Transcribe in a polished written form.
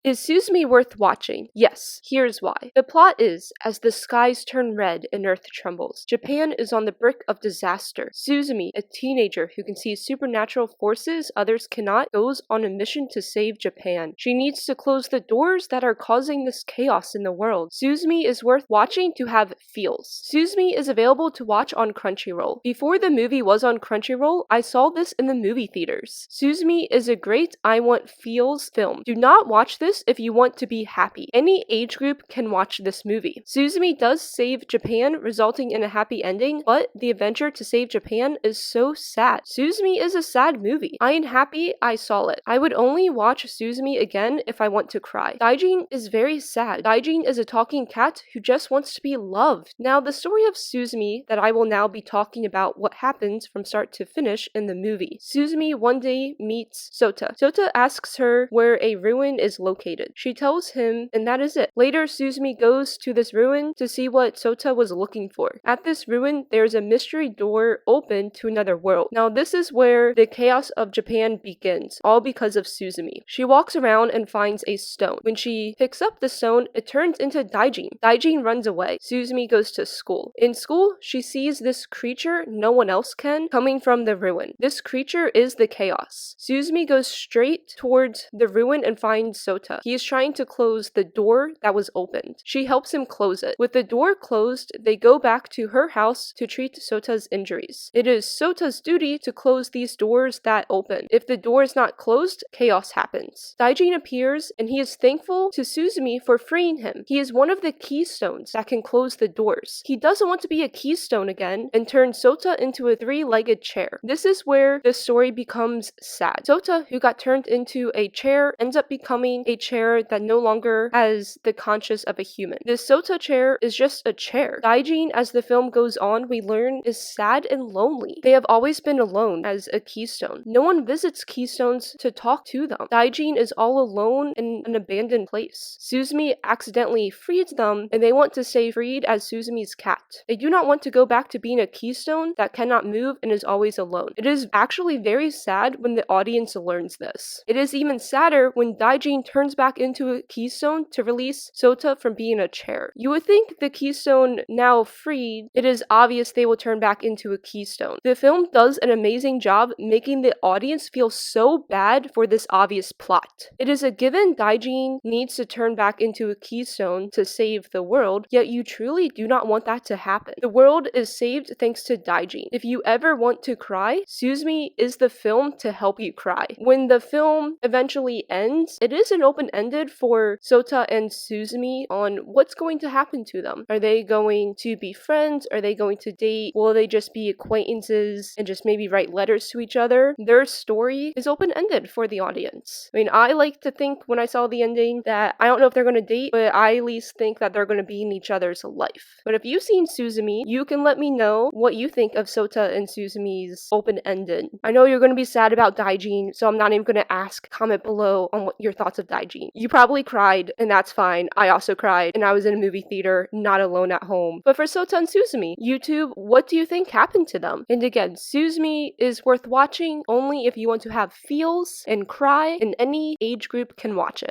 Is Suzume worth watching? Yes, here's why. The plot is, as the skies turn red and Earth trembles, Japan is on the brink of disaster. Suzume, a teenager who can see supernatural forces others cannot, goes on a mission to save Japan. She needs to close the doors that are causing this chaos in the world. Suzume is worth watching to have feels. Suzume is available to watch on Crunchyroll. Before the movie was on Crunchyroll, I saw this in the movie theaters. Suzume is a great I want feels film. Do not watch this if you want to be happy. Any age group can watch this movie. Suzume does save Japan, resulting in a happy ending, but the adventure to save Japan is so sad. Suzume is a sad movie. I am happy I saw it. I would only watch Suzume again if I want to cry. Daijin is very sad. Daijin is a talking cat who just wants to be loved. Now, the story of Suzume that I will now be talking about what happens from start to finish in the movie. Suzume one day meets Sota. Sota asks her where a ruin is located. She tells him, and that is it. Later, Suzume goes to this ruin to see what Sota was looking for. At this ruin, there's a mystery door open to another world. Now, this is where the chaos of Japan begins, all because of Suzume. She walks around and finds a stone. When she picks up the stone, it turns into Daijin. Daijin runs away. Suzume goes to school. In school, she sees this creature no one else can coming from the ruin. This creature is the chaos. Suzume goes straight towards the ruin and finds Sota. He is trying to close the door that was opened. She helps him close it. With the door closed, they go back to her house to treat Sota's injuries. It is Sota's duty to close these doors that open. If the door is not closed, chaos happens. Daijin appears, and he is thankful to Suzume for freeing him. He is one of the keystones that can close the doors. He doesn't want to be a keystone again and turn Sota into a three-legged chair. This is where the story becomes sad. Sota, who got turned into a chair, ends up becoming a chair that no longer has the conscience of a human. This Sota chair is just a chair. Daijin, as the film goes on, we learn is sad and lonely. They have always been alone as a keystone. No one visits keystones to talk to them. Daijin is all alone in an abandoned place. Suzume accidentally frees them, and they want to stay freed as Suzume's cat. They do not want to go back to being a keystone that cannot move and is always alone. It is actually very sad when the audience learns this. It is even sadder when Daijin turns back into a keystone to release Sota from being a chair. You would think the keystone now freed, it is obvious they will turn back into a keystone. The film does an amazing job making the audience feel so bad for this obvious plot. It is a given Daijin needs to turn back into a keystone to save the world, yet you truly do not want that to happen. The world is saved thanks to Daijin. If you ever want to cry, Suzume is the film to help you cry. When the film eventually ends, it is an open-ended for Sota and Suzume on what's going to happen to them. Are they going to be friends? Are they going to date? Will they just be acquaintances and just maybe write letters to each other? Their story is open-ended for the audience. I mean, I like to think when I saw the ending that I don't know if they're going to date, but I at least think that they're going to be in each other's life. But if you've seen Suzume, you can let me know what you think of Sota and Suzume's open-ended. I know you're going to be sad about Daijin, so I'm not even going to ask. Comment below on what your thoughts of Daijin. You probably cried, and that's fine. I also cried, and I was in a movie theater, not alone at home. But for Sota and Suzume, YouTube, what do you think happened to them? And again, Suzume is worth watching only if you want to have feels and cry, and any age group can watch it.